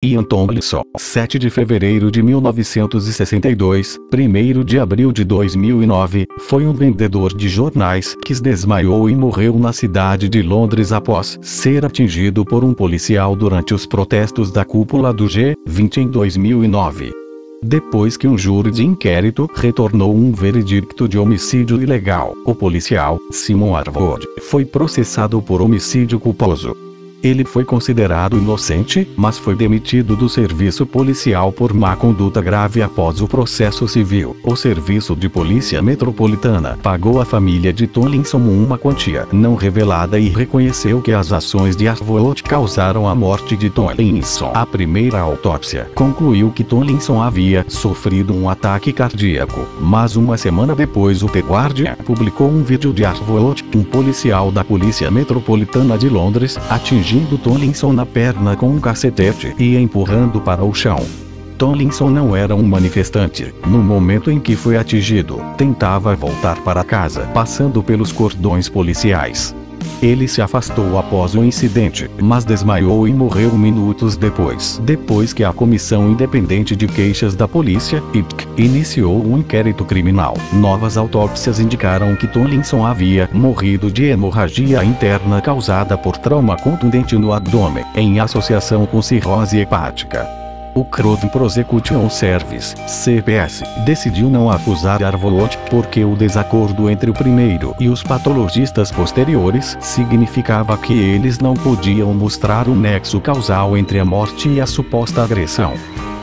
Ian Tomlinson, 7 de fevereiro de 1962, 1º de abril de 2009, foi um vendedor de jornais que desmaiou e morreu na cidade de Londres após ser atingido por um policial durante os protestos da cúpula do G20 em 2009. Depois que um júri de inquérito retornou um veredicto de homicídio ilegal, o policial, Simon Harwood, foi processado por homicídio culposo. Ele foi considerado inocente, mas foi demitido do serviço policial por má conduta grave após o processo civil. O Serviço de Polícia Metropolitana pagou à família de Tomlinson uma quantia não revelada e reconheceu que as ações de Harwood causaram a morte de Tomlinson. A primeira autópsia concluiu que Tomlinson havia sofrido um ataque cardíaco, mas uma semana depois o The Guardian publicou um vídeo de Harwood, um policial da Polícia Metropolitana de Londres, atingindo Tomlinson na perna com um cacetete e empurrando para o chão. Tomlinson não era um manifestante. No momento em que foi atingido, tentava voltar para casa, passando pelos cordões policiais. Ele se afastou após o incidente, mas desmaiou e morreu minutos depois. Depois que a Comissão Independente de Queixas da Polícia, IPQ, iniciou um inquérito criminal, novas autópsias indicaram que Tomlinson havia morrido de hemorragia interna causada por trauma contundente no abdômen, em associação com cirrose hepática. O Crown Prosecution Service, CPS, decidiu não acusar Harwood, porque o desacordo entre o primeiro e os patologistas posteriores significava que eles não podiam mostrar um nexo causal entre a morte e a suposta agressão.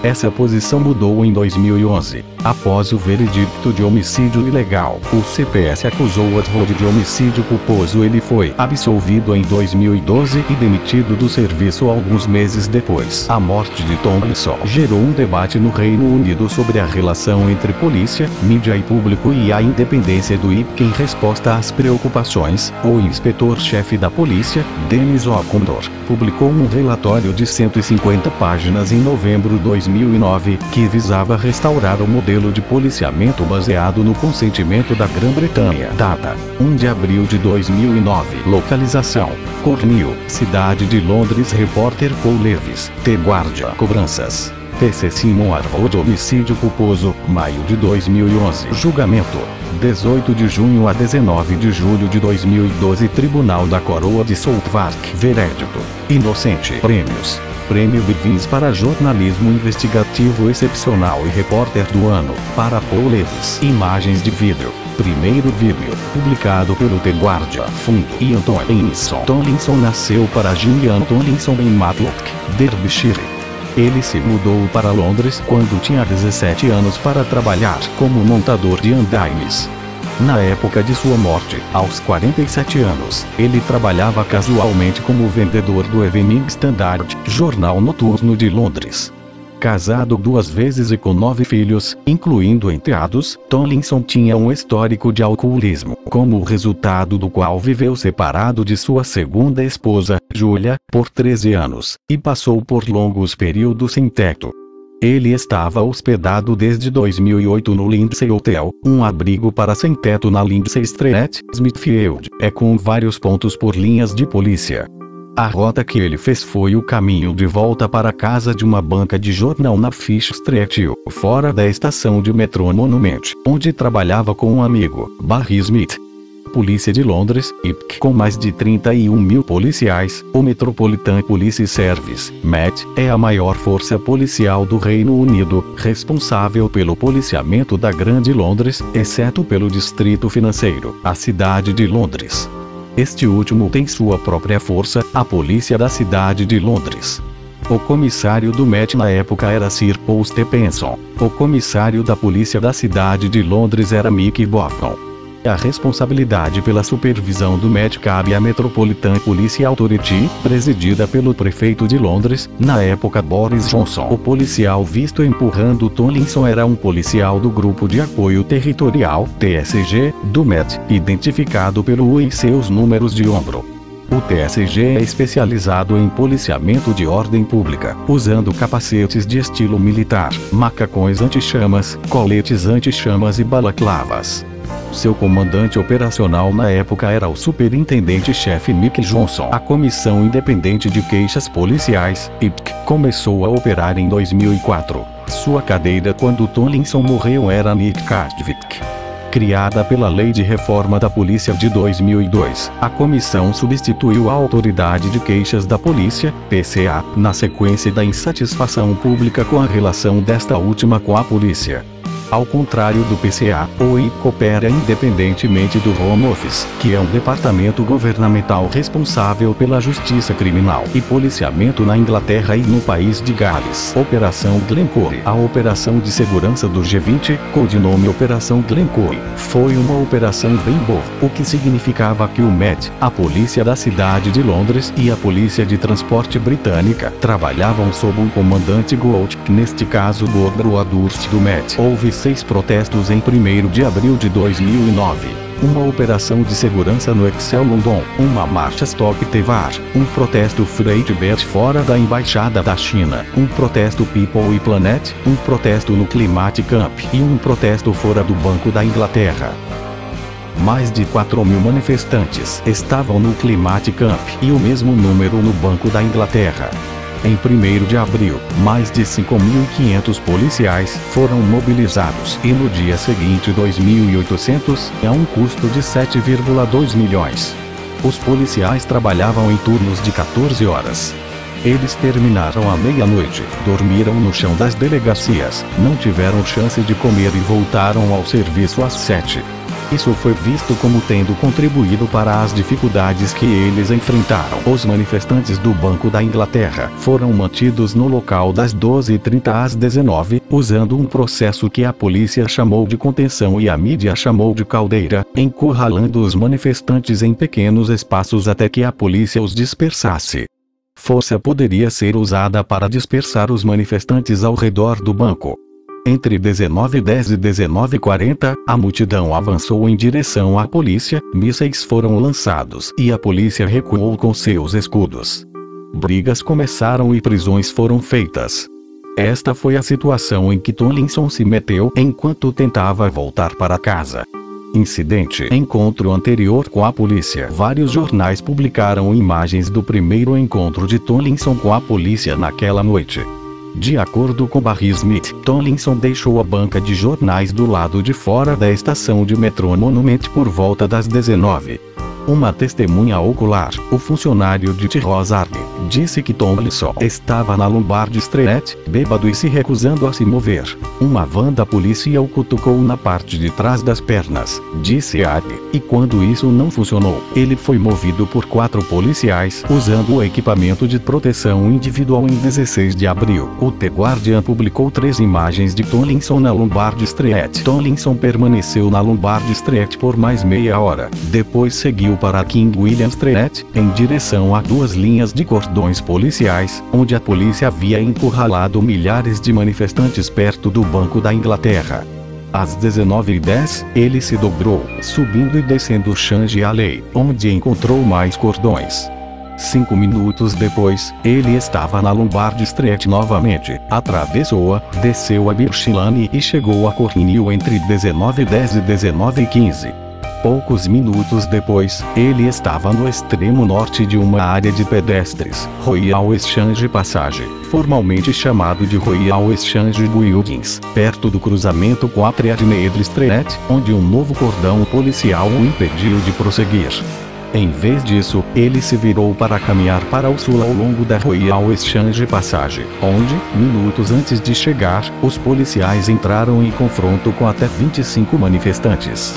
Essa posição mudou em 2011. Após o veredicto de homicídio ilegal, o CPS acusou Harwood de homicídio culposo. Ele foi absolvido em 2012 e demitido do serviço alguns meses depois. A morte de Tomlinson gerou um debate no Reino Unido sobre a relação entre polícia, mídia e público e a independência do IPQ. Em resposta às preocupações, o inspetor-chefe da polícia, Dennis O'Connor, publicou um relatório de 150 páginas em novembro de 2009, que visava restaurar o modelo de policiamento baseado no consentimento da Grã-Bretanha. Data: 1 de abril de 2009. Localização: Cornhill, cidade de Londres. Repórter Paul Levis, The Guardian. Cobranças: PC Simon Harwood, homicídio culposo, maio de 2011. Julgamento: 18 de junho a 19 de julho de 2012. Tribunal da Coroa de Southwark. Veredito: inocente. Prêmios: Prêmio Bivins para Jornalismo Investigativo Excepcional e Repórter do Ano, para Paul Levis. Imagens de vídeo. Primeiro vídeo, publicado pelo The Guardian. Fundo: Ian Tomlinson. Tomlinson nasceu para Gillian Tomlinson em Matlock, Derbyshire. Ele se mudou para Londres quando tinha 17 anos para trabalhar como montador de andaimes. Na época de sua morte, aos 47 anos, ele trabalhava casualmente como vendedor do Evening Standard, jornal noturno de Londres. Casado 2 vezes e com 9 filhos, incluindo enteados, Tomlinson tinha um histórico de alcoolismo, como resultado do qual viveu separado de sua segunda esposa, Julia, por 13 anos, e passou por longos períodos sem teto. Ele estava hospedado desde 2008 no Lindsay Hotel, um abrigo para sem-teto na Lindsay Street, Smithfield, com vários pontos por linhas de polícia. A rota que ele fez foi o caminho de volta para casa de uma banca de jornal na Fish Street, fora da estação de metrô Monument, onde trabalhava com um amigo, Barry Smith. Polícia de Londres, IPQ, com mais de 31 mil policiais, o Metropolitan Police Service, MET, é a maior força policial do Reino Unido, responsável pelo policiamento da Grande Londres, exceto pelo Distrito Financeiro, a cidade de Londres. Este último tem sua própria força, a Polícia da Cidade de Londres. O comissário do MET na época era Sir Paul Stephenson. O comissário da Polícia da Cidade de Londres era Mick Boffin. A responsabilidade pela supervisão do MET cabe à Metropolitan Police Authority, presidida pelo prefeito de Londres, na época Boris Johnson. O policial visto empurrando Tomlinson era um policial do Grupo de Apoio Territorial, TSG, do MET, identificado pelo U e seus números de ombro. O TSG é especializado em policiamento de ordem pública, usando capacetes de estilo militar, macacões anti-chamas, coletes anti-chamas e balaclavas. Seu comandante operacional na época era o superintendente-chefe Mick Johnson. A Comissão Independente de Queixas Policiais, IPC, começou a operar em 2004. Sua cadeira quando Tomlinson morreu era Nick Cardwick. Criada pela Lei de Reforma da Polícia de 2002, a comissão substituiu a Autoridade de Queixas da Polícia, PCA, na sequência da insatisfação pública com a relação desta última com a polícia. Ao contrário do PCA, o IPC opera independentemente do Home Office, que é um departamento governamental responsável pela justiça criminal e policiamento na Inglaterra e no país de Gales. Operação Glencore. A operação de segurança do G20, codinome Operação Glencore, foi uma operação bem boa, o que significava que o Met, a polícia da cidade de Londres e a polícia de transporte britânica trabalhavam sob um comandante Gold, neste caso Barbara Durst do Met. Houve 6 protestos em 1º de abril de 2009. Uma operação de segurança no Excel London, uma marcha Stop Tevar, um protesto Freight Bear fora da Embaixada da China, um protesto People e Planet, um protesto no Climate Camp e um protesto fora do Banco da Inglaterra. Mais de 4.000 manifestantes estavam no Climate Camp e o mesmo número no Banco da Inglaterra. Em 1º de abril, mais de 5.500 policiais foram mobilizados e no dia seguinte 2.800, a um custo de 7,2 milhões. Os policiais trabalhavam em turnos de 14 horas. Eles terminaram à meia-noite, dormiram no chão das delegacias, não tiveram chance de comer e voltaram ao serviço às 7. Isso foi visto como tendo contribuído para as dificuldades que eles enfrentaram. Os manifestantes do Banco da Inglaterra foram mantidos no local das 12h30 às 19h, usando um processo que a polícia chamou de contenção e a mídia chamou de caldeira, encurralando os manifestantes em pequenos espaços até que a polícia os dispersasse. Força poderia ser usada para dispersar os manifestantes ao redor do banco. Entre 19h10 e 19h40, a multidão avançou em direção à polícia, mísseis foram lançados e a polícia recuou com seus escudos. Brigas começaram e prisões foram feitas. Esta foi a situação em que Tomlinson se meteu enquanto tentava voltar para casa. Incidente: encontro anterior com a polícia. Vários jornais publicaram imagens do primeiro encontro de Tomlinson com a polícia naquela noite. De acordo com Barry Smith, Tomlinson deixou a banca de jornais do lado de fora da estação de metrô Monument por volta das 19h. Uma testemunha ocular, o funcionário de T-Rosard, disse que Tomlinson estava na Lombard Street, bêbado e se recusando a se mover. Uma van da polícia o cutucou na parte de trás das pernas, disse Ari, e quando isso não funcionou, ele foi movido por 4 policiais usando o equipamento de proteção individual em 16 de abril. O The Guardian publicou 3 imagens de Tomlinson na Lombard Street. Tomlinson permaneceu na Lombard Street por mais meia hora, depois seguiu para King William Street, em direção a 2 linhas de cordões policiais, onde a polícia havia encurralado milhares de manifestantes perto do Banco da Inglaterra. Às 19h10, ele se dobrou, subindo e descendo Change Alley, onde encontrou mais cordões. 5 minutos depois, ele estava na Lombard Street novamente, atravessou-a, desceu a Birch Lane e chegou a Cornhill entre 19h10 e 19h15. Poucos minutos depois, ele estava no extremo norte de uma área de pedestres, Royal Exchange Passage, formalmente chamado de Royal Exchange Buildings, perto do cruzamento com a Threadneedle Street, onde um novo cordão policial o impediu de prosseguir. Em vez disso, ele se virou para caminhar para o sul ao longo da Royal Exchange Passage, onde, minutos antes de chegar, os policiais entraram em confronto com até 25 manifestantes.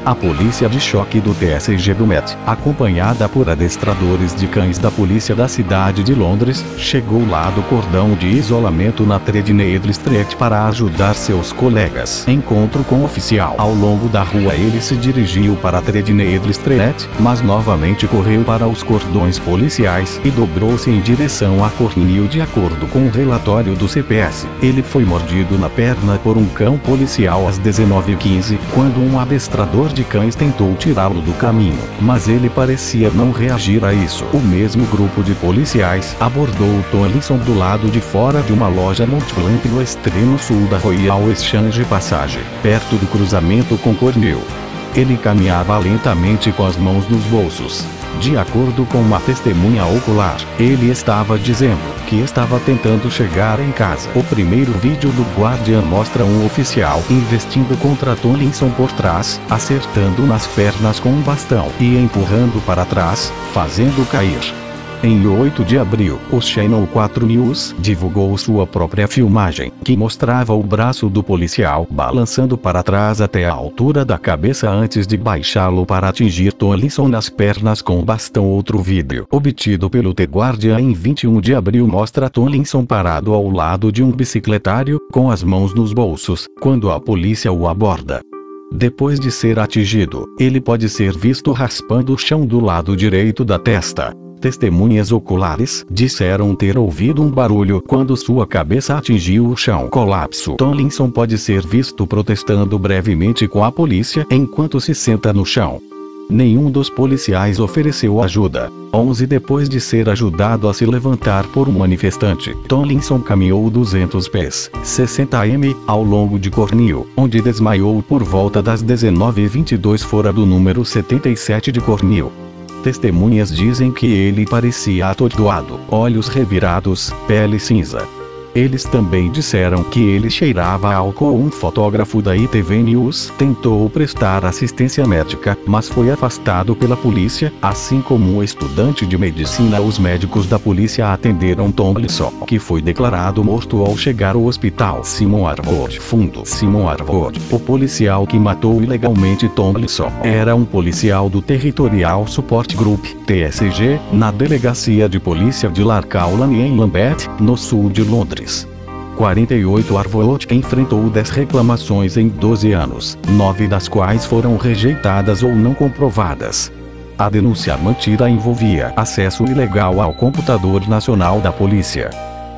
A polícia de choque do TSG do Met, acompanhada por adestradores de cães da polícia da cidade de Londres, chegou lá do cordão de isolamento na Threadneedle Street para ajudar seus colegas. Encontro com o oficial. Ao longo da rua ele se dirigiu para a Threadneedle Street, mas novamente correu para os cordões policiais e dobrou-se em direção a Cornhill. De acordo com o relatório do CPS, ele foi mordido na perna por um cão policial às 19h15, quando um adestrador de cães tentou tirá-lo do caminho, mas ele parecia não reagir a isso. O mesmo grupo de policiais abordou Tomlinson do lado de fora de uma loja Montblanc no extremo sul da Royal Exchange Passage, perto do cruzamento com Cornhill. Ele caminhava lentamente com as mãos nos bolsos. De acordo com uma testemunha ocular, ele estava dizendo que estava tentando chegar em casa. O primeiro vídeo do Guardian mostra um oficial investindo contra Tomlinson por trás, acertando nas pernas com um bastão e empurrando para trás, fazendo cair. Em 8 de abril, o Channel 4 News divulgou sua própria filmagem, que mostrava o braço do policial balançando para trás até a altura da cabeça antes de baixá-lo para atingir Tomlinson nas pernas com o bastão. Outro vídeo, obtido pelo The Guardian em 21 de abril, mostra Tomlinson parado ao lado de um bicicletário, com as mãos nos bolsos, quando a polícia o aborda. Depois de ser atingido, ele pode ser visto raspando o chão do lado direito da testa. Testemunhas oculares disseram ter ouvido um barulho quando sua cabeça atingiu o chão. Colapso. Tomlinson pode ser visto protestando brevemente com a polícia enquanto se senta no chão. Nenhum dos policiais ofereceu ajuda. 11 depois de ser ajudado a se levantar por um manifestante, Tomlinson caminhou 200 pés, 60 m, ao longo de Cornhill, onde desmaiou por volta das 19h22 fora do número 77 de Cornhill. Testemunhas dizem que ele parecia atordoado, olhos revirados, pele cinza. Eles também disseram que ele cheirava álcool. Um fotógrafo da ITV News tentou prestar assistência médica, mas foi afastado pela polícia, assim como um estudante de medicina. Os médicos da polícia atenderam Tomlinson, que foi declarado morto ao chegar ao hospital. Simon Harford. Fundo Simon Harford. O policial que matou ilegalmente Tomlinson era um policial do Territorial Support Group, TSG, na delegacia de polícia de Larcaulan em Lambeth, no sul de Londres. 48 Harford enfrentou 10 reclamações em 12 anos, 9 das quais foram rejeitadas ou não comprovadas. A denúncia mantida envolvia acesso ilegal ao computador nacional da polícia.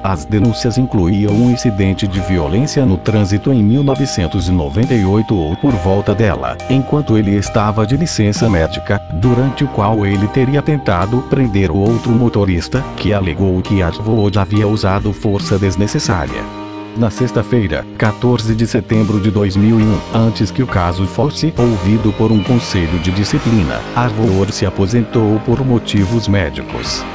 As denúncias incluíam um incidente de violência no trânsito em 1998 ou por volta dela, enquanto ele estava de licença médica, durante o qual ele teria tentado prender o outro motorista, que alegou que Harford havia usado força desnecessária. Na sexta-feira, 14 de setembro de 2001, antes que o caso fosse ouvido por um conselho de disciplina, Harford se aposentou por motivos médicos.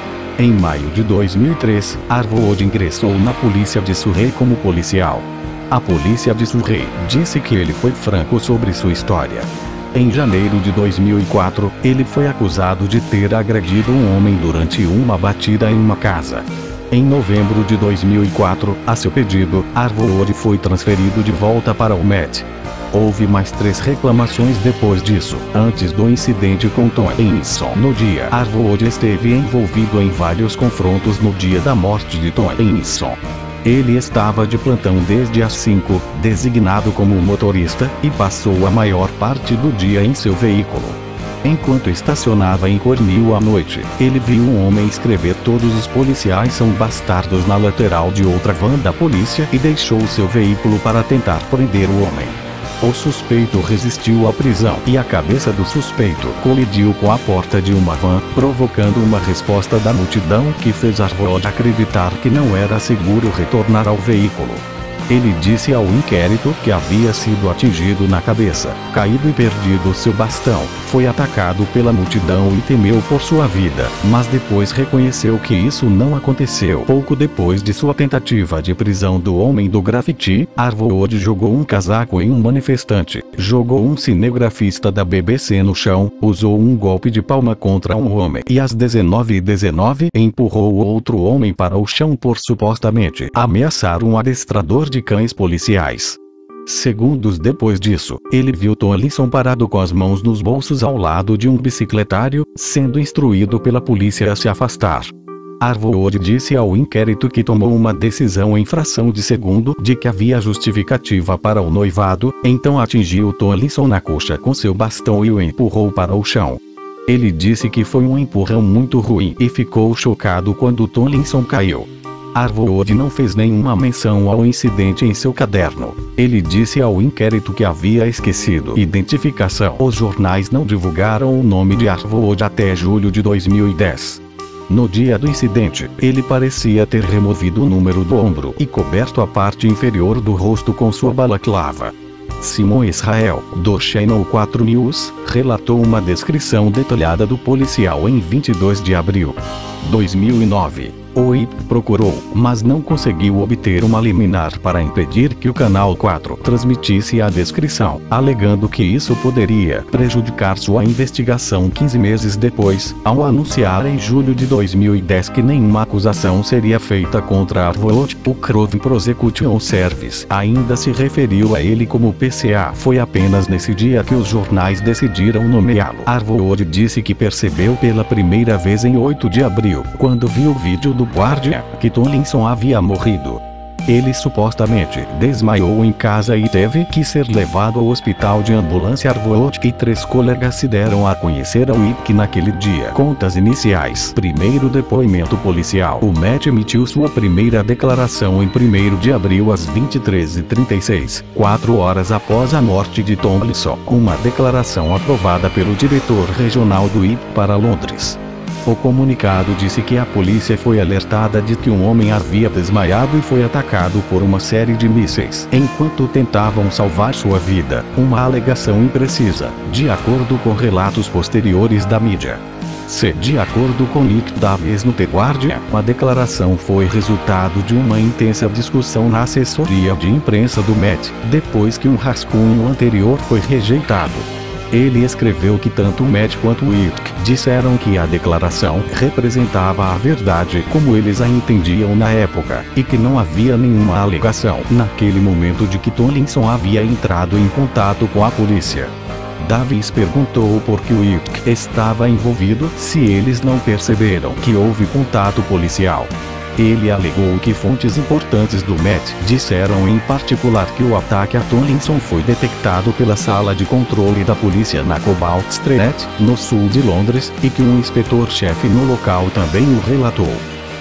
Em maio de 2003, Harford ingressou na polícia de Surrey como policial. A polícia de Surrey disse que ele foi franco sobre sua história. Em janeiro de 2004, ele foi acusado de ter agredido um homem durante uma batida em uma casa. Em novembro de 2004, a seu pedido, Harford foi transferido de volta para o Met. Houve mais 3 reclamações depois disso. Antes do incidente com Tomlinson no dia, Harford esteve envolvido em vários confrontos no dia da morte de Tomlinson. Ele estava de plantão desde as 5, designado como motorista, e passou a maior parte do dia em seu veículo. Enquanto estacionava em Cornhill à noite, ele viu um homem escrever "Todos os policiais são bastardos" na lateral de outra van da polícia e deixou seu veículo para tentar prender o homem. O suspeito resistiu à prisão e a cabeça do suspeito colidiu com a porta de uma van, provocando uma resposta da multidão que fez Harford acreditar que não era seguro retornar ao veículo. Ele disse ao inquérito que havia sido atingido na cabeça, caído e perdido seu bastão, foi atacado pela multidão e temeu por sua vida, mas depois reconheceu que isso não aconteceu. Pouco depois de sua tentativa de prisão do homem do grafite, Harford jogou um casaco em um manifestante, jogou um cinegrafista da BBC no chão, usou um golpe de palma contra um homem e às 19h19 empurrou outro homem para o chão por supostamente ameaçar um adestrador de cães policiais. Segundos depois disso, ele viu Tomlinson parado com as mãos nos bolsos ao lado de um bicicletário, sendo instruído pela polícia a se afastar. Harford disse ao inquérito que tomou uma decisão em fração de segundo de que havia justificativa para o noivado, então atingiu Tomlinson na coxa com seu bastão e o empurrou para o chão. Ele disse que foi um empurrão muito ruim e ficou chocado quando Tomlinson caiu. Harford não fez nenhuma menção ao incidente em seu caderno. Ele disse ao inquérito que havia esquecido identificação. Os jornais não divulgaram o nome de Harford até julho de 2010. No dia do incidente, ele parecia ter removido o número do ombro e coberto a parte inferior do rosto com sua balaclava. Simon Israel, do Channel 4 News, relatou uma descrição detalhada do policial em 22 de abril de 2009. O IP procurou, mas não conseguiu obter uma liminar para impedir que o Canal 4 transmitisse a descrição, alegando que isso poderia prejudicar sua investigação 15 meses depois, ao anunciar em julho de 2010 que nenhuma acusação seria feita contra Arvold. O Crown Prosecution Service ainda se referiu a ele como PCA. Foi apenas nesse dia que os jornais decidiram nomeá-lo. Arvold disse que percebeu pela primeira vez em 8 de abril, quando viu o vídeo do guarda, que Tomlinson havia morrido. Ele supostamente desmaiou em casa e teve que ser levado ao hospital de ambulância. Arvold e 3 colegas se deram a conhecer ao IP naquele dia. Contas iniciais. Primeiro depoimento policial. O Matt emitiu sua primeira declaração em 1º de abril às 23h36, 4 horas após a morte de Tomlinson. Uma declaração aprovada pelo diretor regional do IP para Londres. O comunicado disse que a polícia foi alertada de que um homem havia desmaiado e foi atacado por uma série de mísseis enquanto tentavam salvar sua vida, uma alegação imprecisa, de acordo com relatos posteriores da mídia. De acordo com Nick Davies no The Guardian, a declaração foi resultado de uma intensa discussão na assessoria de imprensa do Met, depois que um rascunho anterior foi rejeitado. Ele escreveu que tanto o Matt quanto o Irk disseram que a declaração representava a verdade como eles a entendiam na época, e que não havia nenhuma alegação naquele momento de que Tomlinson havia entrado em contato com a polícia. Davies perguntou por que o Irk estava envolvido se eles não perceberam que houve contato policial. Ele alegou que fontes importantes do Met disseram em particular que o ataque a Tomlinson foi detectado pela sala de controle da polícia na Cobalt Street, no sul de Londres, e que um inspetor-chefe no local também o relatou.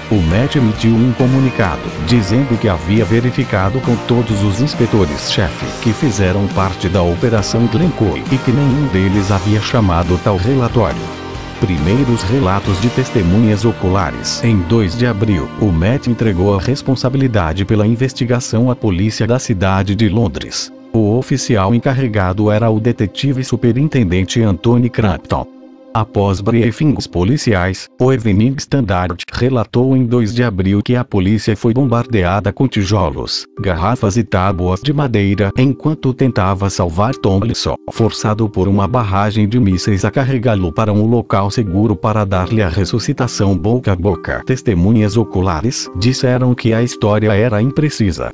O Met emitiu um comunicado, dizendo que havia verificado com todos os inspetores-chefe que fizeram parte da Operação Glencoe e que nenhum deles havia chamado tal relatório. Primeiros relatos de testemunhas oculares. Em 2 de abril, o Met entregou a responsabilidade pela investigação à polícia da cidade de Londres. O oficial encarregado era o detetive superintendente Anthony Crampton. Após briefings policiais, o Evening Standard relatou em 2 de abril que a polícia foi bombardeada com tijolos, garrafas e tábuas de madeira enquanto tentava salvar Tomlinson, forçado por uma barragem de mísseis a carregá-lo para um local seguro para dar-lhe a ressuscitação boca a boca. Testemunhas oculares disseram que a história era imprecisa.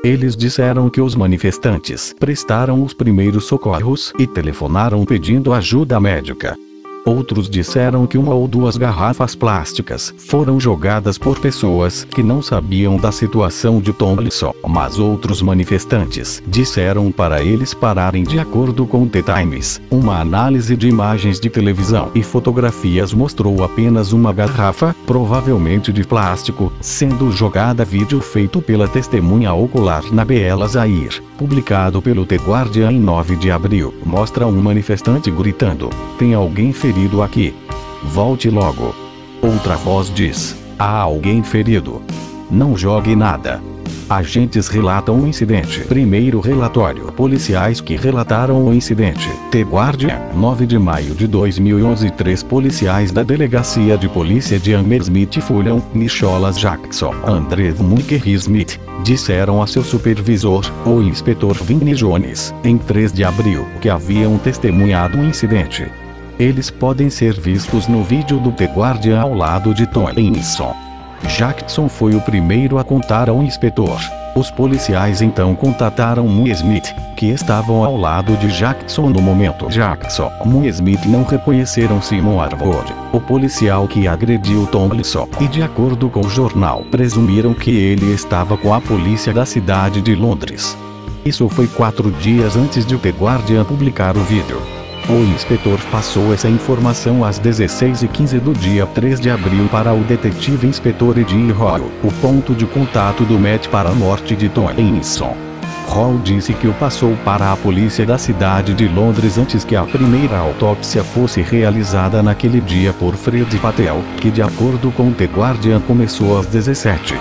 Eles disseram que os manifestantes prestaram os primeiros socorros e telefonaram pedindo ajuda médica. Outros disseram que 1 ou 2 garrafas plásticas foram jogadas por pessoas que não sabiam da situação de Tomlinson, mas outros manifestantes disseram para eles pararem. De acordo com The Times, uma análise de imagens de televisão e fotografias mostrou apenas uma garrafa, provavelmente de plástico, sendo jogada. Vídeo feito pela testemunha ocular Nabeel Zair, publicado pelo The Guardian em 9 de abril, mostra um manifestante gritando: "Tem alguém ferido aqui? Volte logo." Outra voz diz: "Há alguém ferido. Não jogue nada." Agentes relatam o incidente. Primeiro relatório. Policiais que relataram o incidente. The Guardian, 9 de maio de 2011. 3 policiais da Delegacia de Polícia de Hammersmith e Fulham, Nicholas Jackson, Andrew Smith, disseram a seu supervisor, o inspetor Vinnie Jones, em 3 de abril, que haviam testemunhado o incidente. Eles podem ser vistos no vídeo do The Guardian ao lado de Tomlinson. Jackson foi o primeiro a contar ao inspetor. Os policiais então contataram Smith, que estavam ao lado de Jackson no momento. Jackson e Smith não reconheceram Simon Arvold, o policial que agrediu Tomlinson, e de acordo com o jornal, presumiram que ele estava com a polícia da cidade de Londres. Isso foi 4 dias antes de o The Guardian publicar o vídeo. O inspetor passou essa informação às 16h15 do dia 3 de abril para o detetive inspetor Eddie Hall, o ponto de contato do Met para a morte de Tomlinson. Hall disse que o passou para a polícia da cidade de Londres antes que a primeira autópsia fosse realizada naquele dia por Fred Patel, que de acordo com The Guardian começou às 17h.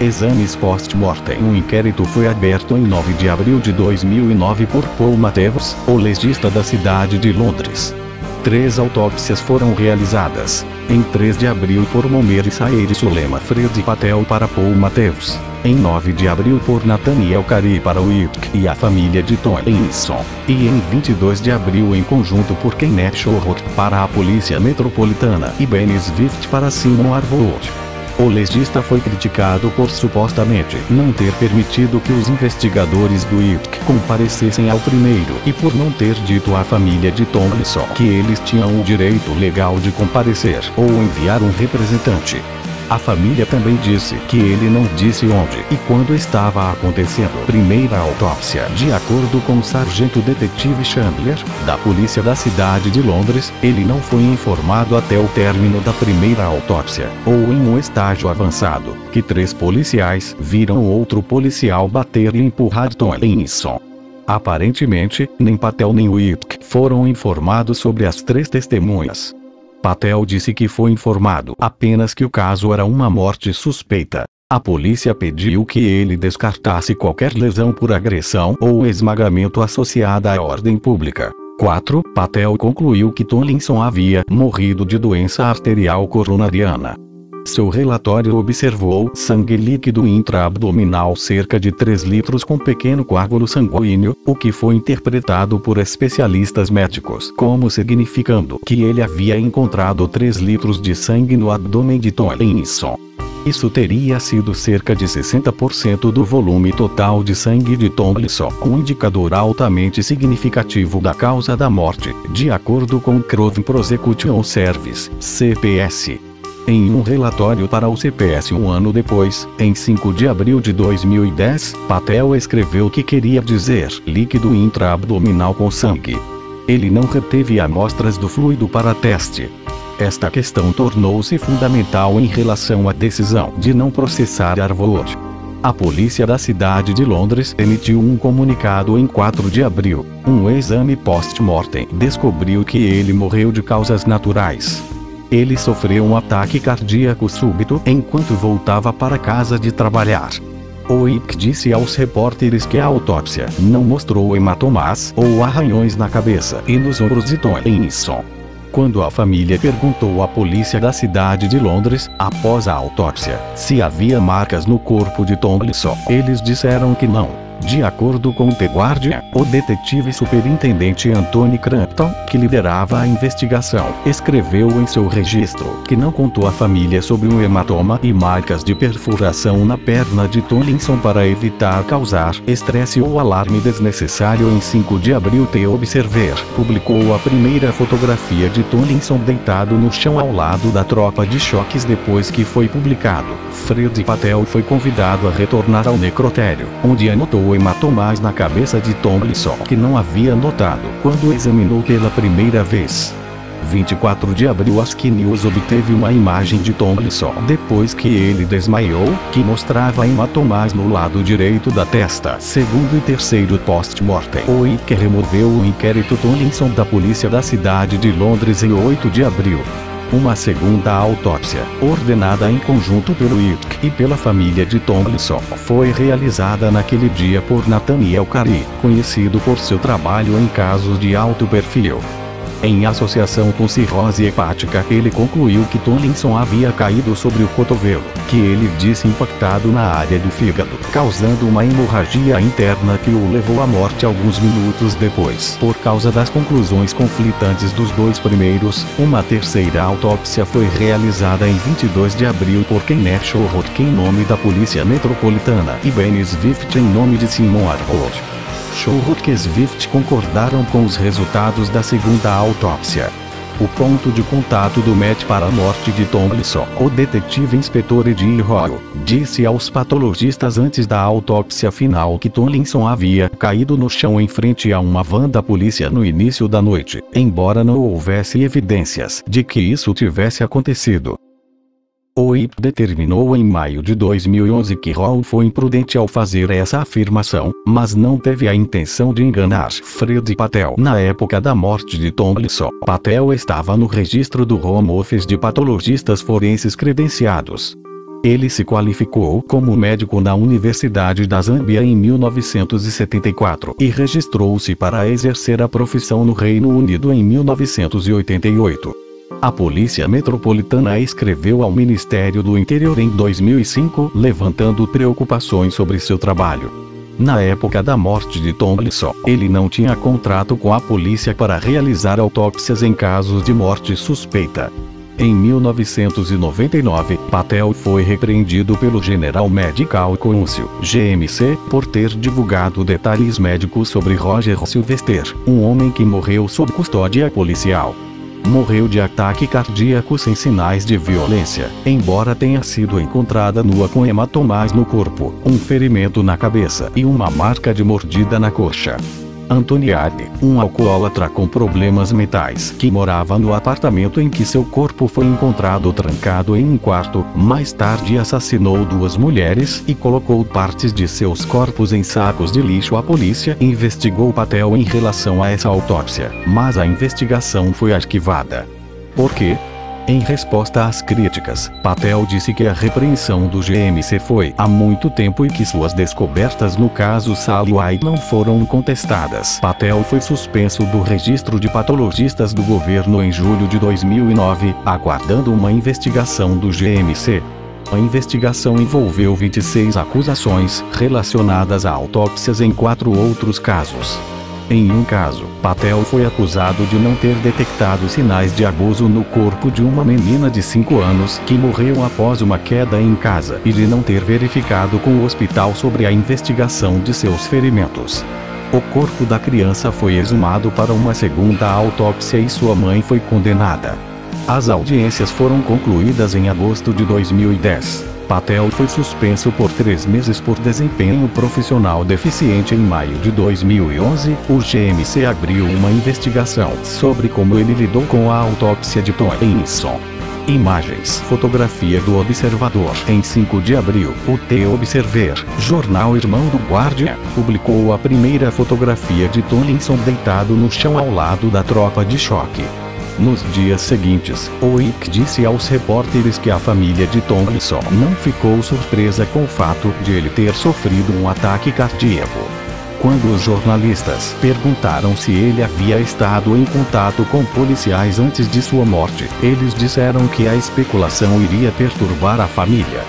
Exames post-mortem. Um inquérito foi aberto em 9 de abril de 2009 por Paul Matthews, o legista da cidade de Londres. 3 autópsias foram realizadas. Em 3 de abril por Momer Saeed Sulema Fred Patel para Paul Matthews. Em 9 de abril por Nathaniel Curry para Whitk e a família de Tomlinson. E em 22 de abril em conjunto por Kenneth Shorrock para a Polícia Metropolitana e Benny Swift para Simon Arvold. O legista foi criticado por supostamente não ter permitido que os investigadores do Whitk comparecessem ao primeiro e por não ter dito à família de Tomlinson que eles tinham o direito legal de comparecer ou enviar um representante. A família também disse que ele não disse onde e quando estava acontecendo a primeira autópsia. De acordo com o sargento detetive Chandler, da polícia da cidade de Londres, ele não foi informado até o término da primeira autópsia, ou em um estágio avançado, que 3 policiais viram outro policial bater e empurrar Tomlinson. Aparentemente, nem Patel nem Whitk foram informados sobre as 3 testemunhas. Patel disse que foi informado apenas que o caso era uma morte suspeita. A polícia pediu que ele descartasse qualquer lesão por agressão ou esmagamento associada à ordem pública. 4. Patel concluiu que Tomlinson havia morrido de doença arterial coronariana. Seu relatório observou sangue líquido intraabdominal cerca de 3 litros com pequeno coágulo sanguíneo, o que foi interpretado por especialistas médicos como significando que ele havia encontrado 3 litros de sangue no abdômen de Tomlinson. Isso teria sido cerca de 60% do volume total de sangue de Tomlinson, um indicador altamente significativo da causa da morte, de acordo com o Crown Prosecution Service, CPS. Em um relatório para o CPS um ano depois, em 5 de abril de 2010, Patel escreveu que queria dizer líquido intraabdominal com sangue. Ele não reteve amostras do fluido para teste. Esta questão tornou-se fundamental em relação à decisão de não processar Arvold. A polícia da cidade de Londres emitiu um comunicado em 4 de abril. Um exame post-mortem descobriu que ele morreu de causas naturais. Ele sofreu um ataque cardíaco súbito enquanto voltava para casa de trabalhar. O Whitk disse aos repórteres que a autópsia não mostrou hematomas ou arranhões na cabeça e nos ombros de Tomlinson. Quando a família perguntou à polícia da cidade de Londres, após a autópsia, se havia marcas no corpo de Tomlinson, eles disseram que não. De acordo com The Guardian, o detetive superintendente Anthony Crampton, que liderava a investigação, escreveu em seu registro que não contou à família sobre um hematoma e marcas de perfuração na perna de Tomlinson para evitar causar estresse ou alarme desnecessário. Em 5 de abril, The Observer publicou a primeira fotografia de Tomlinson deitado no chão ao lado da tropa de choques depois que foi publicado. Fred Patel foi convidado a retornar ao necrotério, onde anotou hematomas na cabeça de Tomlinson que não havia notado quando examinou pela primeira vez. 24 de abril, a Sky News obteve uma imagem de Tomlinson depois que ele desmaiou, que mostrava hematomas no lado direito da testa. Segundo e terceiro post-mortem, o Whitk removeu o inquérito Tomlinson da polícia da cidade de Londres em 8 de abril. Uma segunda autópsia, ordenada em conjunto pelo Whitk e pela família de Tomlinson, foi realizada naquele dia por Nathaniel Curry, conhecido por seu trabalho em casos de alto perfil. Em associação com cirrose hepática, ele concluiu que Tomlinson havia caído sobre o cotovelo, que ele disse impactado na área do fígado, causando uma hemorragia interna que o levou à morte alguns minutos depois. Por causa das conclusões conflitantes dos 2 primeiros, uma terceira autópsia foi realizada em 22 de abril por Kenneth Shorrock em nome da Polícia Metropolitana e Benny Swift em nome de Simon Arvold. Shorrock e Swift concordaram com os resultados da segunda autópsia. O ponto de contato do Met para a morte de Tomlinson, o detetive inspetor Eddie Royal, disse aos patologistas antes da autópsia final que Tomlinson havia caído no chão em frente a uma van da polícia no início da noite, embora não houvesse evidências de que isso tivesse acontecido. O Whitk determinou em maio de 2011 que Royal foi imprudente ao fazer essa afirmação, mas não teve a intenção de enganar Fred Patel. Na época da morte de Tomlinson, Patel estava no registro do Home Office de patologistas forenses credenciados. Ele se qualificou como médico na Universidade da Zâmbia em 1974 e registrou-se para exercer a profissão no Reino Unido em 1988. A Polícia Metropolitana escreveu ao Ministério do Interior em 2005, levantando preocupações sobre seu trabalho. Na época da morte de Tomlinson, ele não tinha contrato com a polícia para realizar autópsias em casos de morte suspeita. Em 1999, Patel foi repreendido pelo General Medical Council, GMC, por ter divulgado detalhes médicos sobre Roger Sylvester, um homem que morreu sob custódia policial. Morreu de ataque cardíaco sem sinais de violência, embora tenha sido encontrada nua com hematomas no corpo, um ferimento na cabeça e uma marca de mordida na coxa. Anthony Hardy, um alcoólatra com problemas mentais que morava no apartamento em que seu corpo foi encontrado trancado em um quarto, mais tarde assassinou 2 mulheres e colocou partes de seus corpos em sacos de lixo. A polícia investigou Patel em relação a essa autópsia, mas a investigação foi arquivada. Por quê? Em resposta às críticas, Patel disse que a repreensão do GMC foi há muito tempo e que suas descobertas no caso Sally White não foram contestadas. Patel foi suspenso do registro de patologistas do governo em julho de 2009, aguardando uma investigação do GMC. A investigação envolveu 26 acusações relacionadas a autópsias em 4 outros casos. Em um caso, Patel foi acusado de não ter detectado sinais de abuso no corpo de uma menina de 5 anos que morreu após uma queda em casa e de não ter verificado com o hospital sobre a investigação de seus ferimentos. O corpo da criança foi exumado para uma segunda autópsia e sua mãe foi condenada. As audiências foram concluídas em agosto de 2010. Patel foi suspenso por 3 meses por desempenho profissional deficiente. Em maio de 2011, o GMC abriu uma investigação sobre como ele lidou com a autópsia de Tomlinson. Imagens. Fotografia do Observador. Em 5 de abril, o The Observer, jornal irmão do Guardian, publicou a primeira fotografia de Tomlinson deitado no chão ao lado da tropa de choque. Nos dias seguintes, o Wick disse aos repórteres que a família de Tomlinson não ficou surpresa com o fato de ele ter sofrido um ataque cardíaco. Quando os jornalistas perguntaram se ele havia estado em contato com policiais antes de sua morte, eles disseram que a especulação iria perturbar a família.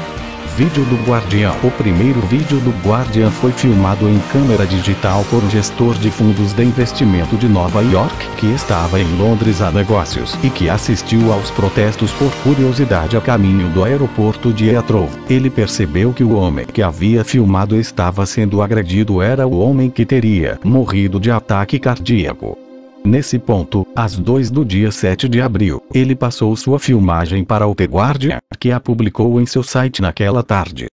Vídeo do Guardian. O primeiro vídeo do Guardian foi filmado em câmera digital por um gestor de fundos de investimento de Nova York que estava em Londres a negócios e que assistiu aos protestos por curiosidade a caminho do aeroporto de Heathrow. Ele percebeu que o homem que havia filmado estava sendo agredido era o homem que teria morrido de ataque cardíaco. Nesse ponto, às 2 do dia 7 de abril, ele passou sua filmagem para o The Guardian, que a publicou em seu site naquela tarde.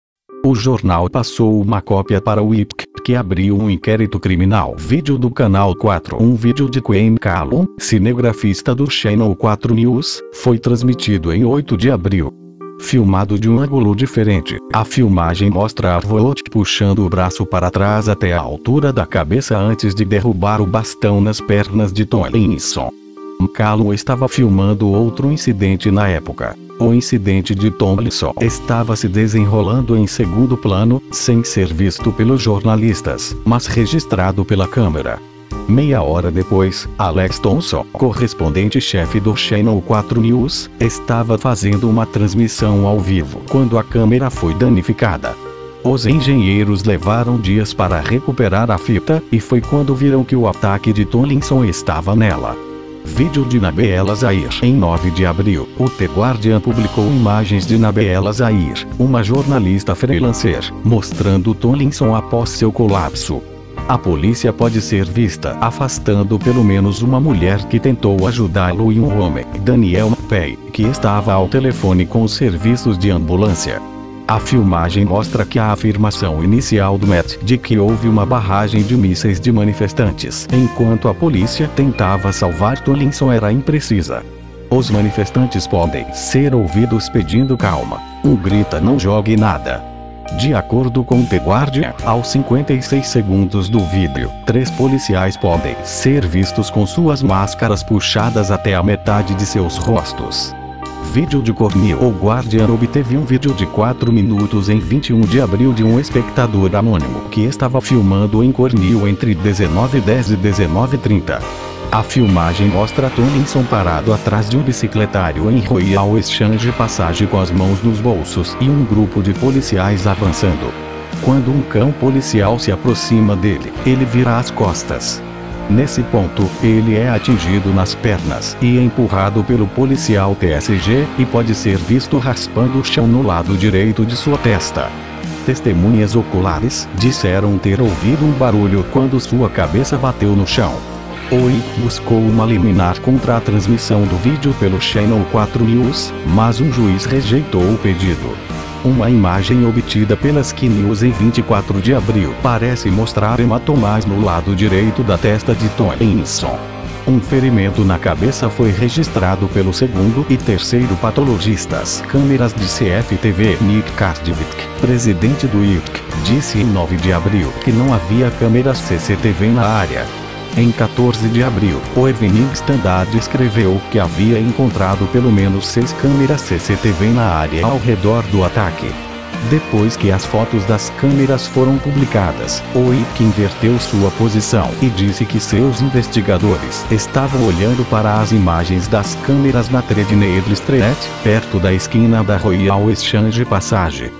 O jornal passou uma cópia para o Wick, que abriu um inquérito criminal. Vídeo do Canal 4. Um vídeo de Quinn Callum, cinegrafista do Channel 4 News, foi transmitido em 8 de abril. Filmado de um ângulo diferente, a filmagem mostra Arvold puxando o braço para trás até a altura da cabeça antes de derrubar o bastão nas pernas de Tomlinson. Callum estava filmando outro incidente na época. O incidente de Tomlinson estava se desenrolando em segundo plano, sem ser visto pelos jornalistas, mas registrado pela câmera. Meia hora depois, Alex Thompson, correspondente-chefe do Channel 4 News, estava fazendo uma transmissão ao vivo quando a câmera foi danificada. Os engenheiros levaram dias para recuperar a fita, e foi quando viram que o ataque de Tomlinson estava nela. Vídeo de Nabil El-Zahir. Em 9 de abril, o The Guardian publicou imagens de Nabil El-Zahir, uma jornalista freelancer, mostrando Tomlinson após seu colapso. A polícia pode ser vista afastando pelo menos uma mulher que tentou ajudá-lo e um homem, Daniel McPay, que estava ao telefone com os serviços de ambulância. A filmagem mostra que a afirmação inicial do Met de que houve uma barragem de mísseis de manifestantes enquanto a polícia tentava salvar Tomlinson era imprecisa. Os manifestantes podem ser ouvidos pedindo calma. Um grita não jogue nada. De acordo com The Guardian, aos 56 segundos do vídeo, 3 policiais podem ser vistos com suas máscaras puxadas até a metade de seus rostos. Vídeo de Cornell. O Guardian obteve um vídeo de 4 minutos em 21 de abril de um espectador anônimo que estava filmando em Cornell entre 19h10 e 19h30. A filmagem mostra Tomlinson parado atrás de um bicicletário em Royal Exchange Passage com as mãos nos bolsos e um grupo de policiais avançando. Quando um cão policial se aproxima dele, ele vira as costas. Nesse ponto, ele é atingido nas pernas e empurrado pelo policial TSG e pode ser visto raspando o chão no lado direito de sua testa. Testemunhas oculares disseram ter ouvido um barulho quando sua cabeça bateu no chão. Oi buscou uma liminar contra a transmissão do vídeo pelo Channel 4 News, mas um juiz rejeitou o pedido. Uma imagem obtida pela Sky News em 24 de abril parece mostrar hematomas no lado direito da testa de Tomlinson. Um ferimento na cabeça foi registrado pelo segundo e terceiro patologistas. Câmeras de CFTV. Nick Kardivik, presidente do ITC, disse em 9 de abril que não havia câmeras CCTV na área. Em 14 de abril, o Evening Standard escreveu que havia encontrado pelo menos 6 câmeras CCTV na área ao redor do ataque. Depois que as fotos das câmeras foram publicadas, o ITC inverteu sua posição e disse que seus investigadores estavam olhando para as imagens das câmeras na Threadneedle Street, perto da esquina da Royal Exchange Passage.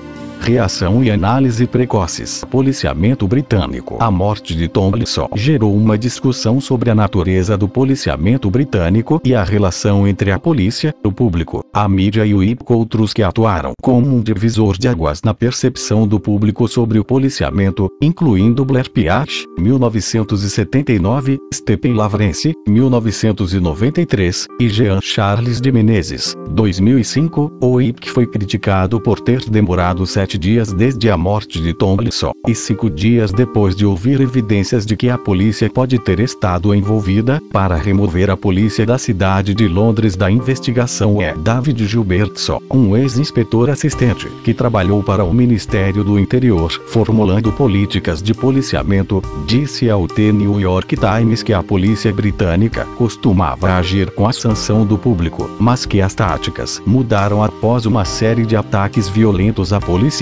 Reação e análise precoces. Policiamento britânico. A morte de Tomlinson gerou uma discussão sobre a natureza do policiamento britânico e a relação entre a polícia, o público, a mídia e outros que atuaram como um divisor de águas na percepção do público sobre o policiamento, incluindo Blair Piatt, 1979, Stephen Lawrence, 1993, e Jean Charles de Menezes, 2005. O ITC foi criticado por ter demorado 7 dias desde a morte de Tomlinson, e 5 dias depois de ouvir evidências de que a polícia pode ter estado envolvida, para remover a polícia da cidade de Londres da investigação. David Gilbertson, um ex-inspetor assistente, que trabalhou para o Ministério do Interior, formulando políticas de policiamento, disse ao The New York Times que a polícia britânica costumava agir com a sanção do público, mas que as táticas mudaram após uma série de ataques violentos a policiais.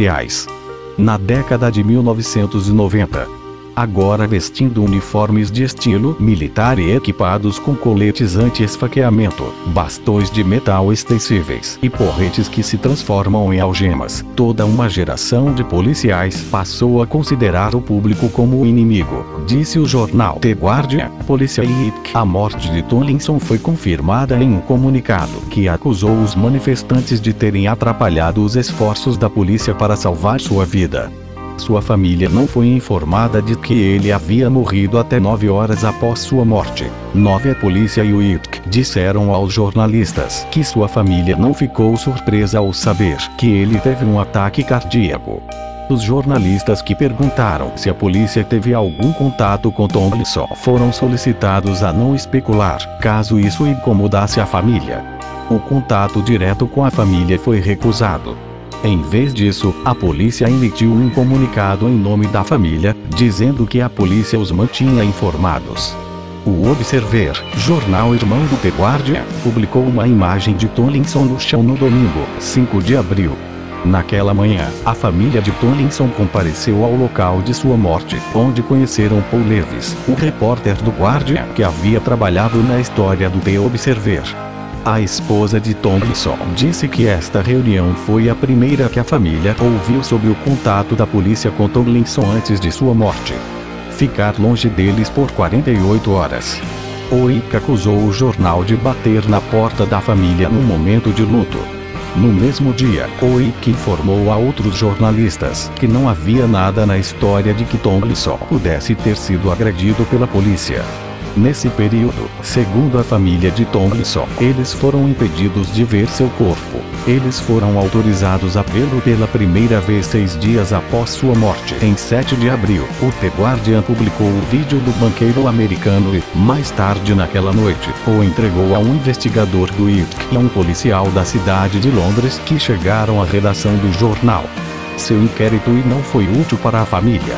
Na década de 1990. Agora vestindo uniformes de estilo militar e equipados com coletes anti-esfaqueamento, bastões de metal extensíveis e porretes que se transformam em algemas, toda uma geração de policiais passou a considerar o público como o inimigo, disse o jornal The Guardian. Polícia e ITC. A morte de Tomlinson foi confirmada em um comunicado que acusou os manifestantes de terem atrapalhado os esforços da polícia para salvar sua vida. Sua família não foi informada de que ele havia morrido até 9 horas após sua morte. A polícia e o ITC disseram aos jornalistas que sua família não ficou surpresa ao saber que ele teve um ataque cardíaco. Os jornalistas que perguntaram se a polícia teve algum contato com Tomlinson foram solicitados a não especular, caso isso incomodasse a família. O contato direto com a família foi recusado. Em vez disso, a polícia emitiu um comunicado em nome da família, dizendo que a polícia os mantinha informados. O Observer, jornal irmão do The Guardian, publicou uma imagem de Tomlinson no chão no domingo, 5 de abril. Naquela manhã, a família de Tomlinson compareceu ao local de sua morte, onde conheceram Paul Levis, o repórter do Guardian que havia trabalhado na história do The Observer. A esposa de Tomlinson disse que esta reunião foi a primeira que a família ouviu sobre o contato da polícia com Tomlinson antes de sua morte. Ficar longe deles por 48 horas. O ITC acusou o jornal de bater na porta da família no momento de luto. No mesmo dia, o ITC informou a outros jornalistas que não havia nada na história de que Tomlinson pudesse ter sido agredido pela polícia. Nesse período, segundo a família de Tomlinson, eles foram impedidos de ver seu corpo. Eles foram autorizados a vê-lo pela primeira vez 6 dias após sua morte. Em 7 de abril, o The Guardian publicou o vídeo do banqueiro americano e, mais tarde naquela noite, o entregou a um investigador do ITC e a um policial da cidade de Londres que chegaram à redação do jornal. Seu inquérito não foi útil para a família.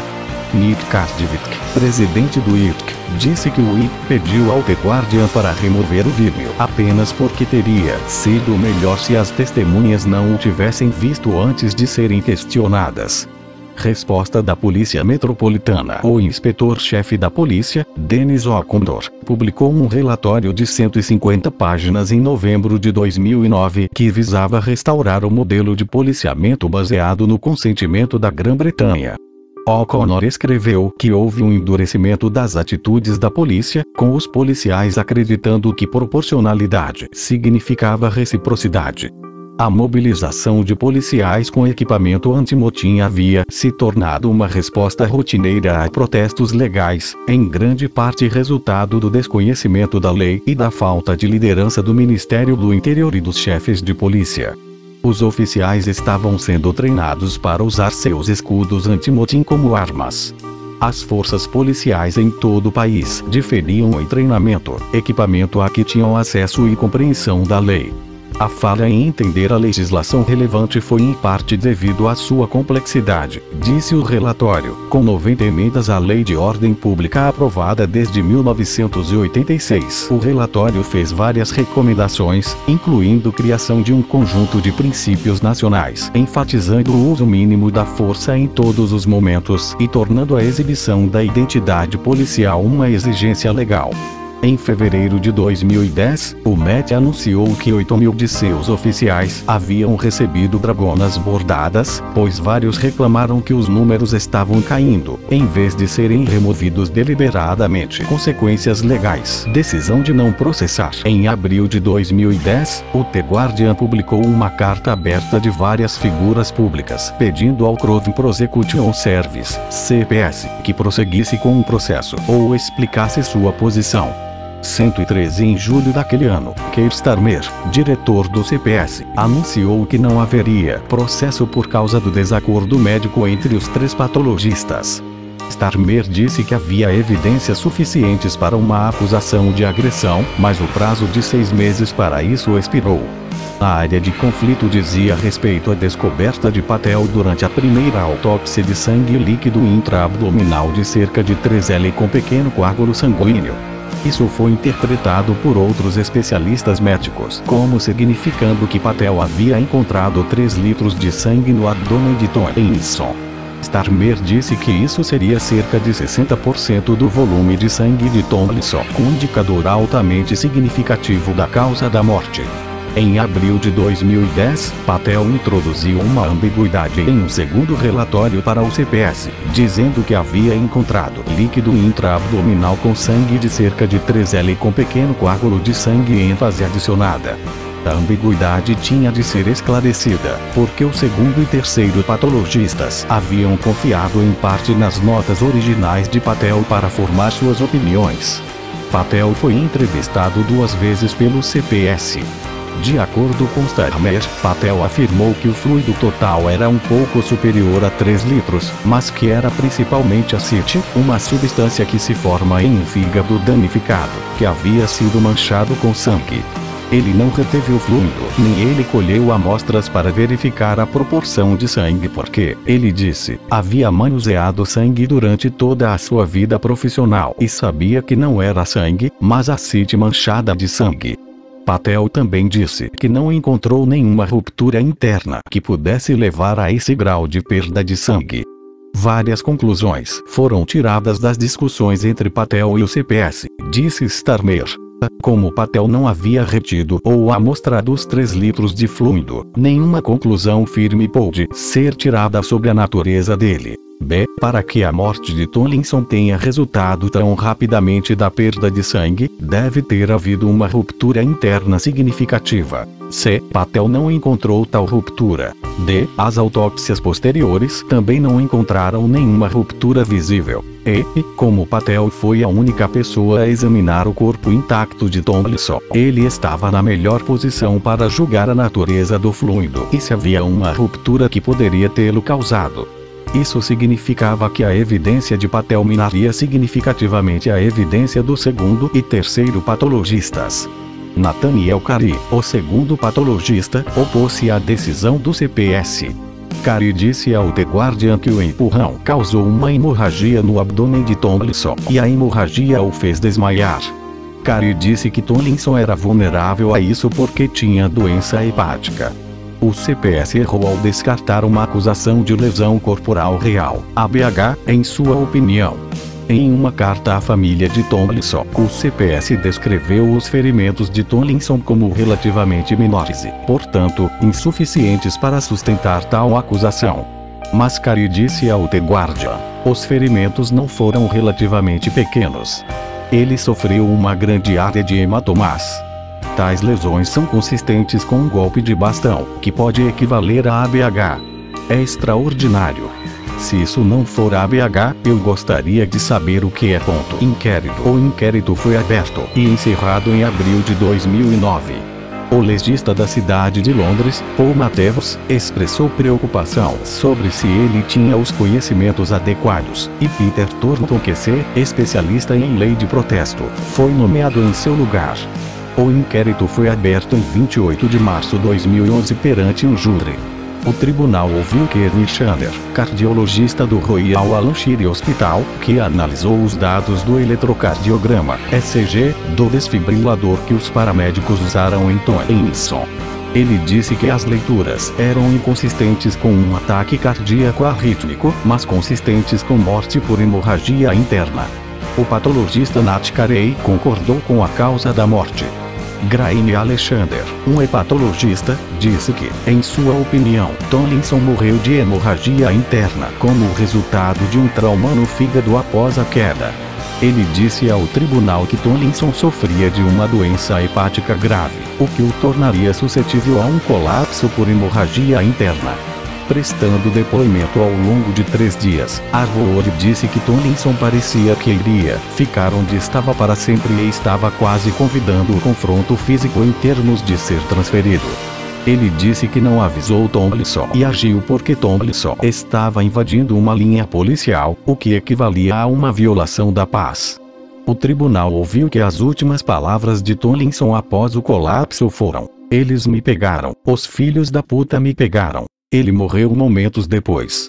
Nick Kardivik, presidente do ITC, disse que o I pediu ao The Guardian para remover o vídeo apenas porque teria sido melhor se as testemunhas não o tivessem visto antes de serem questionadas. Resposta da Polícia Metropolitana. O inspetor-chefe da polícia, Dennis O'Connor, publicou um relatório de 150 páginas em novembro de 2009 que visava restaurar o modelo de policiamento baseado no consentimento da Grã-Bretanha. O'Connor escreveu que houve um endurecimento das atitudes da polícia, com os policiais acreditando que proporcionalidade significava reciprocidade. A mobilização de policiais com equipamento antimotim havia se tornado uma resposta rotineira a protestos legais, em grande parte resultado do desconhecimento da lei e da falta de liderança do Ministério do Interior e dos chefes de polícia. Os oficiais estavam sendo treinados para usar seus escudos antimotim como armas. As forças policiais em todo o país diferiam em treinamento, equipamento a que tinham acesso e compreensão da lei. A falha em entender a legislação relevante foi em parte devido à sua complexidade, disse o relatório, com 90 emendas à Lei de Ordem Pública aprovada desde 1986. O relatório fez várias recomendações, incluindo criação de um conjunto de princípios nacionais, enfatizando o uso mínimo da força em todos os momentos e tornando a exibição da identidade policial uma exigência legal. Em fevereiro de 2010, o Met anunciou que 8.000 de seus oficiais haviam recebido dragonas bordadas, pois vários reclamaram que os números estavam caindo, em vez de serem removidos deliberadamente. Consequências legais. Decisão de não processar. Em abril de 2010, o The Guardian publicou uma carta aberta de várias figuras públicas, pedindo ao Crown Prosecution Service, CPS, que prosseguisse com o processo, ou explicasse sua posição. 113 Em julho daquele ano, Keir Starmer, diretor do CPS, anunciou que não haveria processo por causa do desacordo médico entre os 3 patologistas. Starmer disse que havia evidências suficientes para uma acusação de agressão, mas o prazo de 6 meses para isso expirou. A área de conflito dizia respeito à descoberta de Patel durante a primeira autópsia de sangue líquido intraabdominal de cerca de 3 L com pequeno coágulo sanguíneo. Isso foi interpretado por outros especialistas médicos como significando que Patel havia encontrado 3 litros de sangue no abdômen de Tomlinson. Starmer disse que isso seria cerca de 60% do volume de sangue de Tomlinson, um indicador altamente significativo da causa da morte. Em abril de 2010, Patel introduziu uma ambiguidade em um segundo relatório para o CPS, dizendo que havia encontrado líquido intraabdominal com sangue de cerca de 3 L com pequeno coágulo de sangue em ênfase adicionada. A ambiguidade tinha de ser esclarecida, porque o segundo e terceiro patologistas haviam confiado em parte nas notas originais de Patel para formar suas opiniões. Patel foi entrevistado 2 vezes pelo CPS. De acordo com Starmer, Patel afirmou que o fluido total era um pouco superior a 3 litros, mas que era principalmente acite, uma substância que se forma em um fígado danificado, que havia sido manchado com sangue. Ele não reteve o fluido, nem ele colheu amostras para verificar a proporção de sangue porque, ele disse, havia manuseado sangue durante toda a sua vida profissional e sabia que não era sangue, mas acite manchada de sangue. Patel também disse que não encontrou nenhuma ruptura interna que pudesse levar a esse grau de perda de sangue. Várias conclusões foram tiradas das discussões entre Patel e o CPS, disse Starmer. Como Patel não havia retido ou amostrado os 3 litros de fluido, nenhuma conclusão firme pôde ser tirada sobre a natureza dele. B. Para que a morte de Tomlinson tenha resultado tão rapidamente da perda de sangue, deve ter havido uma ruptura interna significativa. C. Patel não encontrou tal ruptura. D. As autópsias posteriores também não encontraram nenhuma ruptura visível. E, como Patel foi a única pessoa a examinar o corpo intacto de Tomlinson, ele estava na melhor posição para julgar a natureza do fluido e se havia uma ruptura que poderia tê-lo causado. Isso significava que a evidência de Patel minaria significativamente a evidência do segundo e terceiro patologistas. Nathaniel Curry, o segundo patologista, opôs-se à decisão do CPS. Carrie disse ao The Guardian que o empurrão causou uma hemorragia no abdômen de Tomlinson e a hemorragia o fez desmaiar. Carrie disse que Tomlinson era vulnerável a isso porque tinha doença hepática. O CPS errou ao descartar uma acusação de lesão corporal real, ABH, em sua opinião. Em uma carta à família de Tomlinson, o CPS descreveu os ferimentos de Tomlinson como relativamente menores e, portanto, insuficientes para sustentar tal acusação. Mas Carrie disse ao The Guardian: os ferimentos não foram relativamente pequenos. Ele sofreu uma grande área de hematomas. Tais lesões são consistentes com um golpe de bastão, que pode equivaler a ABH. É extraordinário. Se isso não for ABH, eu gostaria de saber o que é. Inquérito. O inquérito foi aberto e encerrado em abril de 2009. O legista da cidade de Londres, Paul Matthews, expressou preocupação sobre se ele tinha os conhecimentos adequados, e Peter Thornton QC, especialista em lei de protesto, foi nomeado em seu lugar. O inquérito foi aberto em 28 de março de 2011 perante um júri. O tribunal ouviu Kevin Chandler, cardiologista do Royal Alanshire Hospital, que analisou os dados do eletrocardiograma, ECG, do desfibrilador que os paramédicos usaram em Tomlinson. Ele disse que as leituras eram inconsistentes com um ataque cardíaco arrítmico, mas consistentes com morte por hemorragia interna. O patologista Nat Carey concordou com a causa da morte. Graeme Alexander, um hepatologista, disse que, em sua opinião, Tomlinson morreu de hemorragia interna como resultado de um trauma no fígado após a queda. Ele disse ao tribunal que Tomlinson sofria de uma doença hepática grave, o que o tornaria suscetível a um colapso por hemorragia interna. Prestando depoimento ao longo de 3 dias, Arvour disse que Tomlinson parecia que iria ficar onde estava para sempre e estava quase convidando o confronto físico em termos de ser transferido. Ele disse que não avisou Tomlinson e agiu porque Tomlinson estava invadindo uma linha policial, o que equivalia a uma violação da paz. O tribunal ouviu que as últimas palavras de Tomlinson após o colapso foram: "Eles me pegaram, os filhos da puta me pegaram. Ele morreu momentos depois."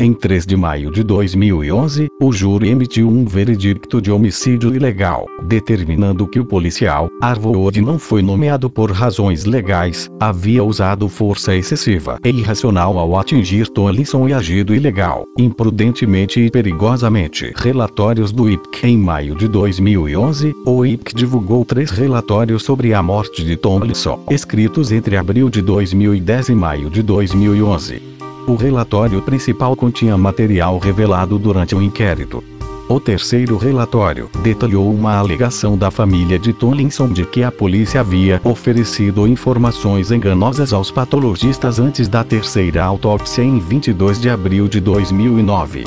Em 3 de maio de 2011, o júri emitiu um veredicto de homicídio ilegal, determinando que o policial, Arvour, não foi nomeado por razões legais, havia usado força excessiva e irracional ao atingir Tomlinson e agido ilegal, imprudentemente e perigosamente. Relatórios do IPC. Em maio de 2011, o IPC divulgou 3 relatórios sobre a morte de Tomlinson, escritos entre abril de 2010 e maio de 2011. O relatório principal continha material revelado durante o inquérito. O terceiro relatório detalhou uma alegação da família de Tomlinson de que a polícia havia oferecido informações enganosas aos patologistas antes da terceira autópsia em 22 de abril de 2009.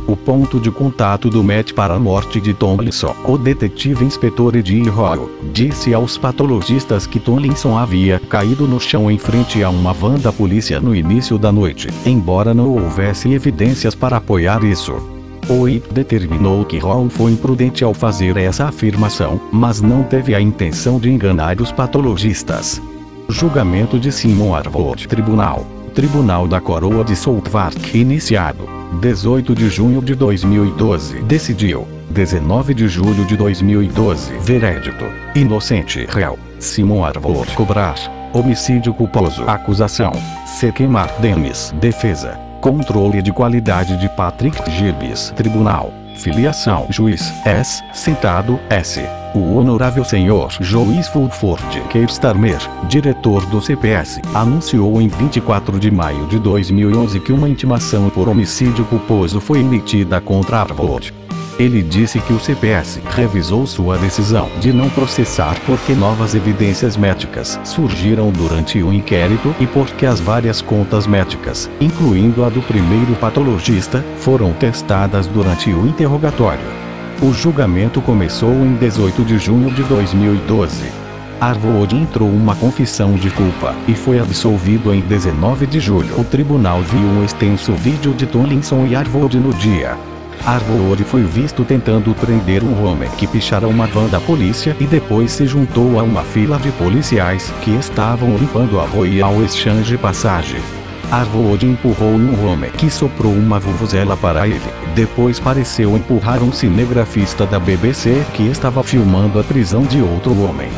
O ponto de contato do Met para a morte de Tomlinson, o detetive inspetor Eddie Royal, disse aos patologistas que Tomlinson havia caído no chão em frente a uma van da polícia no início da noite, embora não houvesse evidências para apoiar isso. O IP determinou que Royal foi imprudente ao fazer essa afirmação, mas não teve a intenção de enganar os patologistas. Julgamento de Simon Arvour. Tribunal da Coroa de Southwark iniciado 18 de junho de 2012. Decidiu 19 de julho de 2012. Veredicto: inocente réu, Simon Arvour cobrar. Homicídio culposo. Acusação: C.K. Mark Dennis. Defesa: controle de qualidade de Patrick Gibbs. Tribunal: filiação. Juiz: S. Sentado, S. O Honorável Senhor Juiz Fulford Kerstarmer, diretor do CPS, anunciou em 24 de maio de 2011 que uma intimação por homicídio culposo foi emitida contra Arvour. Ele disse que o CPS revisou sua decisão de não processar porque novas evidências médicas surgiram durante o inquérito e porque as várias contas médicas, incluindo a do primeiro patologista, foram testadas durante o interrogatório. O julgamento começou em 18 de junho de 2012. Arvour entrou uma confissão de culpa e foi absolvido em 19 de julho. O tribunal viu um extenso vídeo de Tomlinson e Arvour no dia. Arvour foi visto tentando prender um homem que pichara uma van da polícia e depois se juntou a uma fila de policiais que estavam limpando a Royal Exchange Passage. Arvood empurrou um homem que soprou uma vuvuzela para ele. Depois pareceu empurrar um cinegrafista da BBC que estava filmando a prisão de outro homem.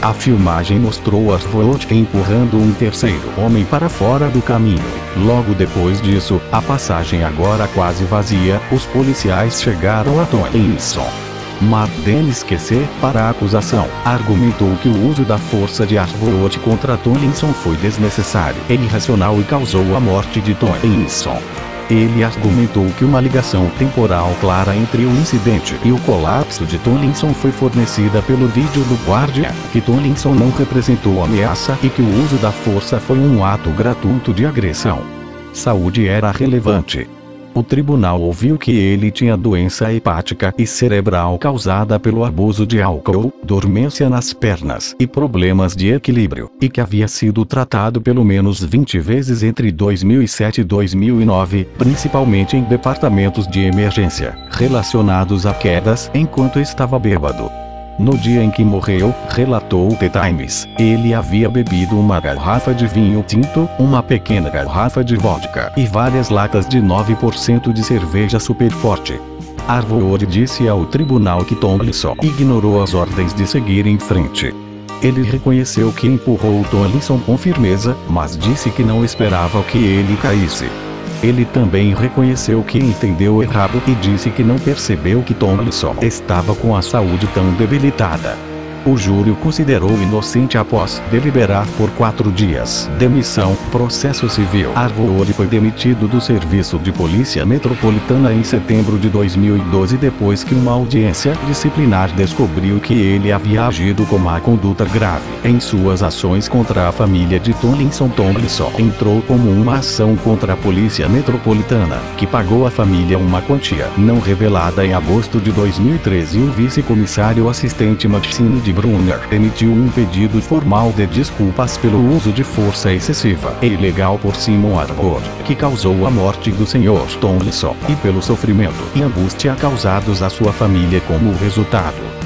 A filmagem mostrou Arvood empurrando um terceiro homem para fora do caminho. Logo depois disso, a passagem agora quase vazia, os policiais chegaram a Tomlinson. Mark Dennis, para a acusação, argumentou que o uso da força de Arvood contra Tomlinson foi desnecessário e irracional e causou a morte de Tomlinson. Ele argumentou que uma ligação temporal clara entre o incidente e o colapso de Tomlinson foi fornecida pelo vídeo do Guardian, que Tomlinson não representou ameaça e que o uso da força foi um ato gratuito de agressão. Saúde era relevante. O tribunal ouviu que ele tinha doença hepática e cerebral causada pelo abuso de álcool, dormência nas pernas e problemas de equilíbrio, e que havia sido tratado pelo menos 20 vezes entre 2007 e 2009, principalmente em departamentos de emergência, relacionados a quedas enquanto estava bêbado. No dia em que morreu, relatou The Times, ele havia bebido uma garrafa de vinho tinto, uma pequena garrafa de vodka e várias latas de 9% de cerveja super forte. Arvood disse ao tribunal que Tomlinson ignorou as ordens de seguir em frente. Ele reconheceu que empurrou Tomlinson com firmeza, mas disse que não esperava que ele caísse. Ele também reconheceu que entendeu errado e disse que não percebeu que Tomlinson estava com a saúde tão debilitada. O júri o considerou inocente após deliberar por 4 dias. Demissão, processo civil. Arvood foi demitido do Serviço de Polícia Metropolitana em setembro de 2012 depois que uma audiência disciplinar descobriu que ele havia agido com má conduta grave em suas ações contra a família de Tomlinson. Tomlinson entrou como uma ação contra a Polícia Metropolitana, que pagou à família uma quantia não revelada em agosto de 2013 e o vice-comissário assistente Maxine Brunner emitiu um pedido formal de desculpas pelo uso de força excessiva e ilegal por Simon Arvood, que causou a morte do Sr. Tomlinson, e pelo sofrimento e angústia causados à sua família como resultado.